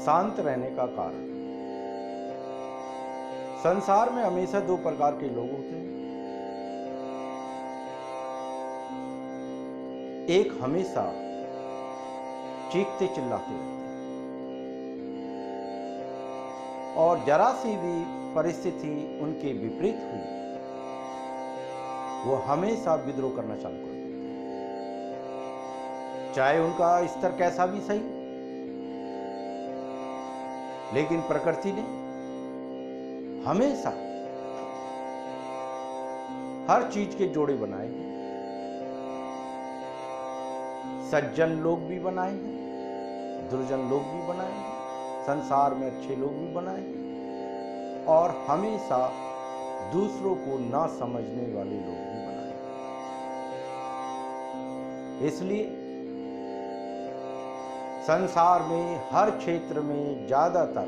शांत रहने का कारण। संसार में हमेशा दो प्रकार के लोग होते हैं। एक हमेशा चीखते चिल्लाते रहते हैं और जरा सी भी परिस्थिति उनके विपरीत हुई वो हमेशा विद्रोह करना चालू कर देते हैं, चाहे उनका स्तर कैसा भी सही। लेकिन प्रकृति ने हमेशा हर चीज के जोड़े बनाए हैं। सज्जन लोग भी बनाए हैं, दुर्जन लोग भी बनाए हैं, संसार में अच्छे लोग भी बनाए हैं और हमेशा दूसरों को ना समझने वाले लोग भी बनाए हैं। इसलिए संसार में हर क्षेत्र में ज्यादातर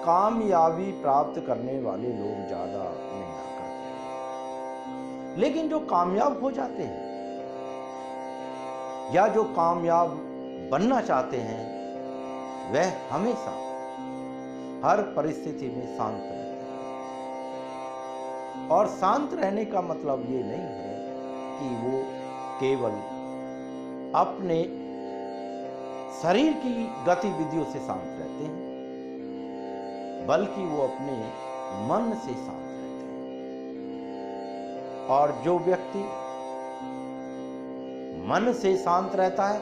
कामयाबी प्राप्त करने वाले लोग ज्यादा निंदा करते हैं। लेकिन जो कामयाब हो जाते हैं या जो कामयाब बनना चाहते हैं वह हमेशा हर परिस्थिति में शांत रहते हैं। और शांत रहने का मतलब ये नहीं है कि वो केवल अपने शरीर की गतिविधियों से शांत रहते हैं, बल्कि वो अपने मन से शांत रहते हैं। और जो व्यक्ति मन से शांत रहता है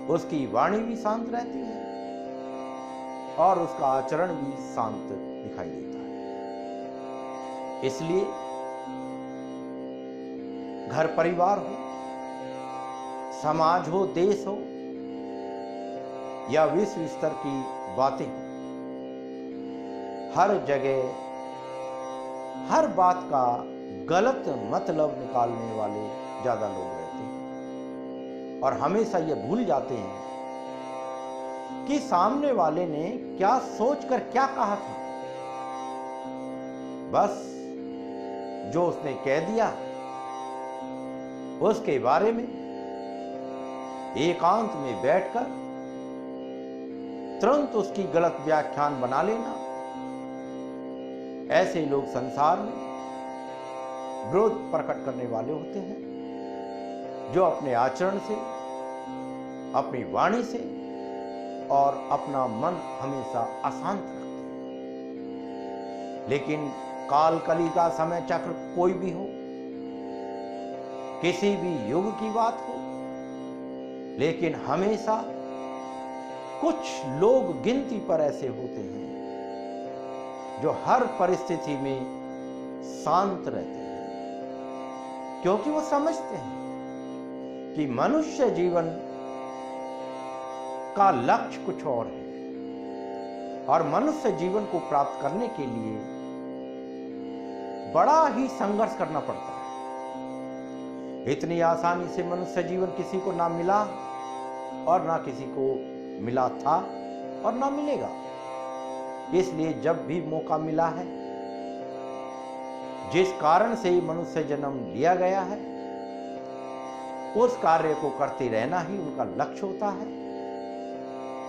उसकी वाणी भी शांत रहती है और उसका आचरण भी शांत दिखाई देता है। इसलिए घर परिवार हो, समाज हो, देश हो या विश्व स्तर की बातें हो, हर जगह हर बात का गलत मतलब निकालने वाले ज्यादा लोग रहते हैं और हमेशा ये भूल जाते हैं कि सामने वाले ने क्या सोचकर क्या कहा था। बस जो उसने कह दिया उसके बारे में एकांत में बैठकर तुरंत उसकी गलत व्याख्यान बना लेना। ऐसे लोग संसार में विरोध प्रकट करने वाले होते हैं, जो अपने आचरण से, अपनी वाणी से और अपना मन हमेशा अशांत रखते हैं। लेकिन काल कली का समय चक्र कोई भी हो, किसी भी युग की बात हो, लेकिन हमेशा कुछ लोग गिनती पर ऐसे होते हैं जो हर परिस्थिति में शांत रहते हैं, क्योंकि वो समझते हैं कि मनुष्य जीवन का लक्ष्य कुछ और है और मनुष्य जीवन को प्राप्त करने के लिए बड़ा ही संघर्ष करना पड़ता है। इतनी आसानी से मनुष्य जीवन किसी को ना मिला और ना किसी को मिला था और ना मिलेगा। इसलिए जब भी मौका मिला है, जिस कारण से मनुष्य जन्म लिया गया है, उस कार्य को करते रहना ही उनका लक्ष्य होता है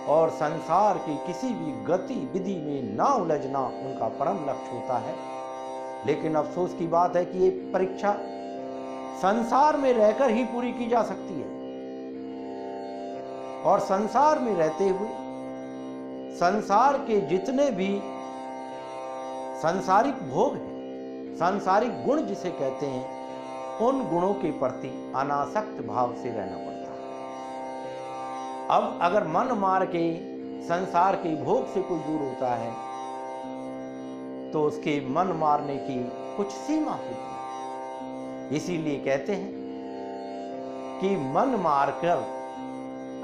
और संसार की किसी भी गतिविधि में ना उलझना उनका परम लक्ष्य होता है। लेकिन अफसोस की बात है कि ये परीक्षा संसार में रहकर ही पूरी की जा सकती है और संसार में रहते हुए संसार के जितने भी सांसारिक भोग हैं, सांसारिक गुण जिसे कहते हैं, उन गुणों के प्रति अनासक्त भाव से रहना पड़ता है। अब अगर मन मार के संसार के भोग से कोई दूर होता है तो उसके मन मारने की कुछ सीमा होती है। इसीलिए कहते हैं कि मन मारकर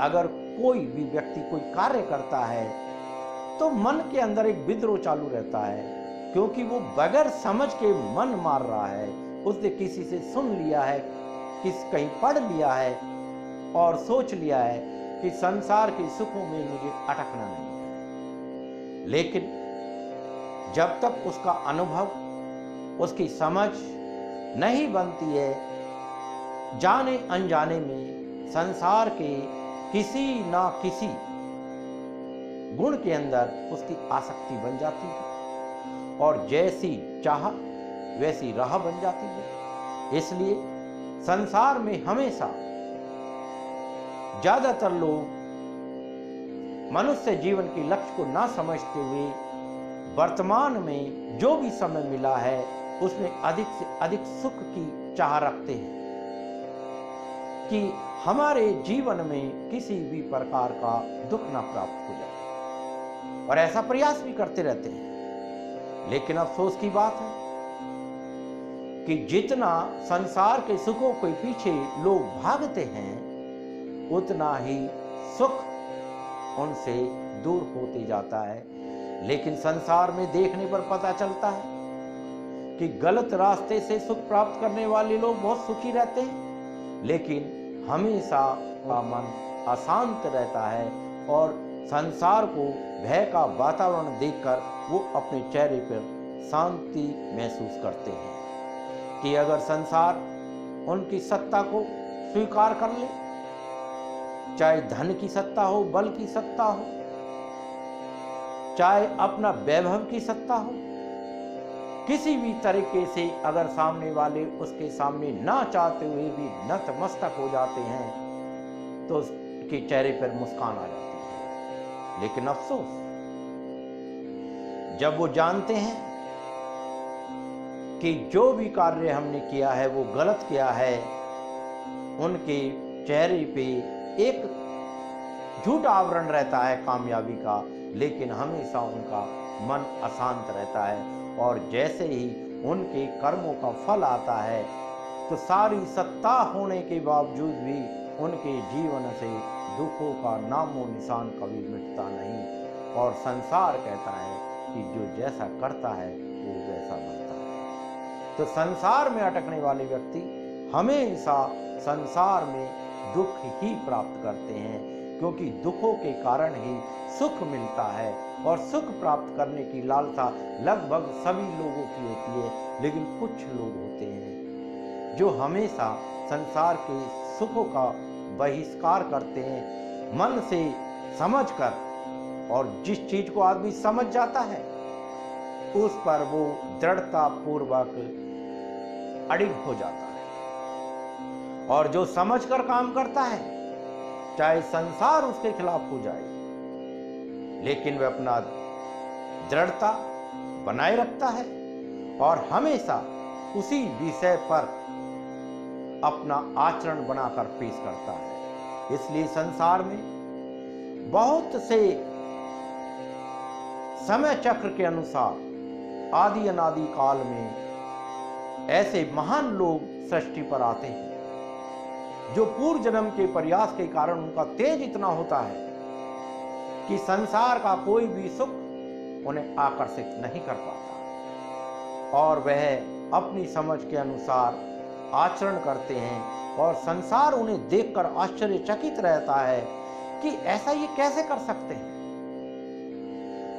अगर कोई भी व्यक्ति कोई कार्य करता है तो मन के अंदर एक विद्रोह चालू रहता है, क्योंकि वो बगैर समझ के मन मार रहा है। उसने किसी से सुन लिया है, कहीं पढ़ लिया है और सोच लिया है कि संसार के सुखों में मुझे अटकना नहीं है। लेकिन जब तक उसका अनुभव, उसकी समझ नहीं बनती है, जाने अनजाने में संसार के किसी ना किसी गुण के अंदर उसकी आसक्ति बन जाती है और जैसी चाह वैसी राह बन जाती है। इसलिए संसार में हमेशा ज्यादातर लोग मनुष्य जीवन के लक्ष्य को ना समझते हुए वर्तमान में जो भी समय मिला है उसमें अधिक से अधिक सुख की चाह रखते हैं कि हमारे जीवन में किसी भी प्रकार का दुख ना प्राप्त हो जाए, और ऐसा प्रयास भी करते रहते हैं। लेकिन अफसोस की बात है कि जितना संसार के सुखों के पीछे लोग भागते हैं उतना ही सुख उनसे दूर होते जाता है। लेकिन संसार में देखने पर पता चलता है कि गलत रास्ते से सुख प्राप्त करने वाले लोग बहुत सुखी रहते हैं, लेकिन हमेशा का मन अशांत रहता है और संसार को भय का वातावरण देखकर वो अपने चेहरे पर शांति महसूस करते हैं कि अगर संसार उनकी सत्ता को स्वीकार कर ले, चाहे धन की सत्ता हो, बल की सत्ता हो, चाहे अपना वैभव की सत्ता हो, किसी भी तरीके से अगर सामने वाले उसके सामने ना चाहते हुए भी नतमस्तक हो जाते हैं तो उसके चेहरे पर मुस्कान आ जाती है। लेकिन अफसोस जब वो जानते हैं कि जो भी कार्य हमने किया है वो गलत किया है, उनके चेहरे पे एक झूठा आवरण रहता है कामयाबी का, लेकिन हमेशा उनका मन अशांत रहता है। और जैसे ही उनके कर्मों का फल आता है तो सारी सत्ता होने के बावजूद भी उनके जीवन से दुखों का नामो निशान कभी मिटता नहीं, और संसार कहता है कि जो जैसा करता है वो वैसा बनता है। तो संसार में अटकने वाले व्यक्ति हमेशा संसार में दुख ही प्राप्त करते हैं, क्योंकि दुखों के कारण ही सुख मिलता है, और सुख प्राप्त करने की लालसा लगभग सभी लोगों की होती है। लेकिन कुछ लोग होते हैं जो हमेशा संसार के सुखों का बहिष्कार करते हैं मन से समझकर, और जिस चीज को आदमी समझ जाता है उस पर वो दृढ़ता पूर्वक अड़िग हो जाता है, और जो समझकर काम करता है चाहे संसार उसके खिलाफ हो जाए लेकिन वह अपना दृढ़ता बनाए रखता है और हमेशा उसी विषय पर अपना आचरण बनाकर पेश करता है। इसलिए संसार में बहुत से समय चक्र के अनुसार आदि अनादि काल में ऐसे महान लोग सृष्टि पर आते हैं जो पूर्व जन्म के प्रयास के कारण उनका तेज इतना होता है कि संसार का कोई भी सुख उन्हें आकर्षित नहीं कर पाता, और वह अपनी समझ के अनुसार आचरण करते हैं और संसार उन्हें देखकर आश्चर्यचकित रहता है कि ऐसा ये कैसे कर सकते हैं।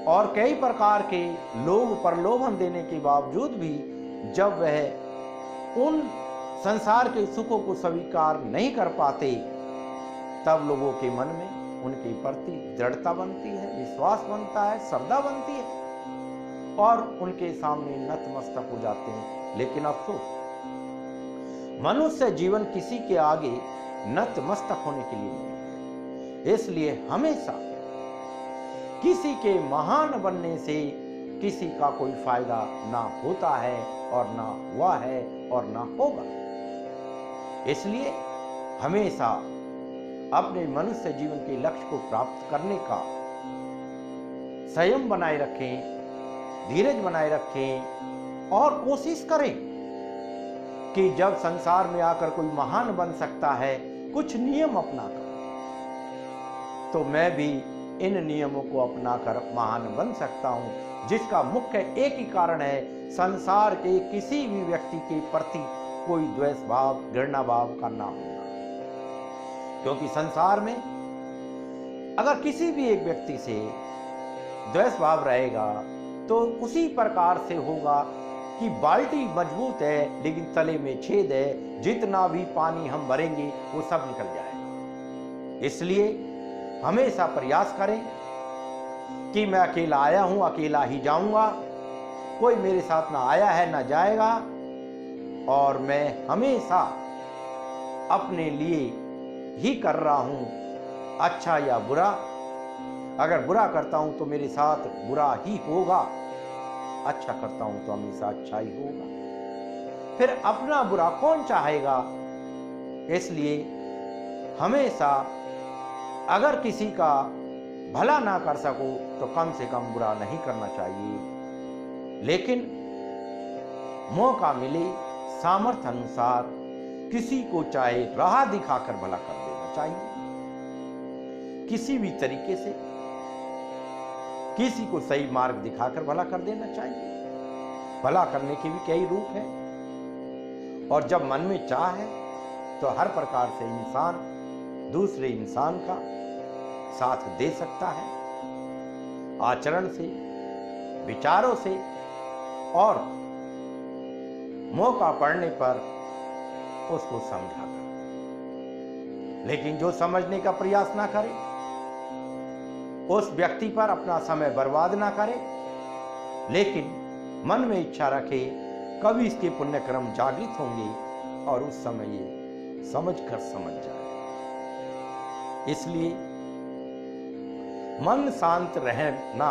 और कई प्रकार के लोग प्रलोभन देने के बावजूद भी जब वह उन संसार के सुखों को स्वीकार नहीं कर पाते तब लोगों के मन में उनके प्रति दृढ़ता बनती है, विश्वास बनता है, श्रद्धा बनती है और उनके सामने नतमस्तक हो जाते हैं। लेकिन अफसोस मनुष्य जीवन किसी के आगे नतमस्तक होने के लिए नहीं है। इसलिए हमेशा किसी के महान बनने से किसी का कोई फायदा ना होता है और ना हुआ है और ना होगा। इसलिए हमेशा अपने मनुष्य जीवन के लक्ष्य को प्राप्त करने का संयम बनाए रखें, धीरज बनाए रखें और कोशिश करें कि जब संसार में आकर कोई महान बन सकता है कुछ नियम अपनाकर, तो मैं भी इन नियमों को अपनाकर महान बन सकता हूं, जिसका मुख्य एक ही कारण है संसार के किसी भी व्यक्ति के प्रति कोई द्वेष भाव, घृणा भाव का ना होना। क्योंकि संसार में अगर किसी भी एक व्यक्ति से द्वेष भाव रहेगा तो उसी प्रकार से होगा कि बाल्टी मजबूत है लेकिन तले में छेद है, जितना भी पानी हम भरेंगे वो सब निकल जाएगा। इसलिए हमेशा प्रयास करें कि मैं अकेला आया हूं, अकेला ही जाऊंगा, कोई मेरे साथ ना आया है ना जाएगा, और मैं हमेशा अपने लिए ही कर रहा हूं, अच्छा या बुरा। अगर बुरा करता हूं तो मेरे साथ बुरा ही होगा, अच्छा करता हूं तो हमेशा अच्छा ही होगा। फिर अपना बुरा कौन चाहेगा? इसलिए हमेशा अगर किसी का भला ना कर सको तो कम से कम बुरा नहीं करना चाहिए, लेकिन मौका मिले सामर्थ्य अनुसार किसी को चाहे राह दिखाकर भला कर देना चाहिए। किसी भी तरीके से किसी को सही मार्ग दिखाकर भला कर देना चाहिए। भला करने के भी कई रूप हैं, और जब मन में चाह है तो हर प्रकार से इंसान दूसरे इंसान का साथ दे सकता है, आचरण से, विचारों से, और मौका पड़ने पर उसको समझाकर। लेकिन जो समझने का प्रयास ना करे, उस व्यक्ति पर अपना समय बर्बाद ना करे, लेकिन मन में इच्छा रखे कभी इसके पुण्यक्रम जागृत होंगे और उस समय ये समझकर समझ जाए। इसलिए मन शांत रहना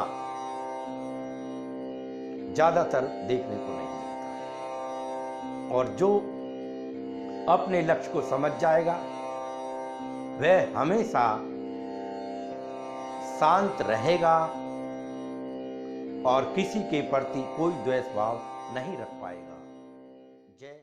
ज्यादातर देखने को नहीं मिलता है, और जो अपने लक्ष्य को समझ जाएगा वह हमेशा शांत रहेगा और किसी के प्रति कोई द्वेष भाव नहीं रख पाएगा। जय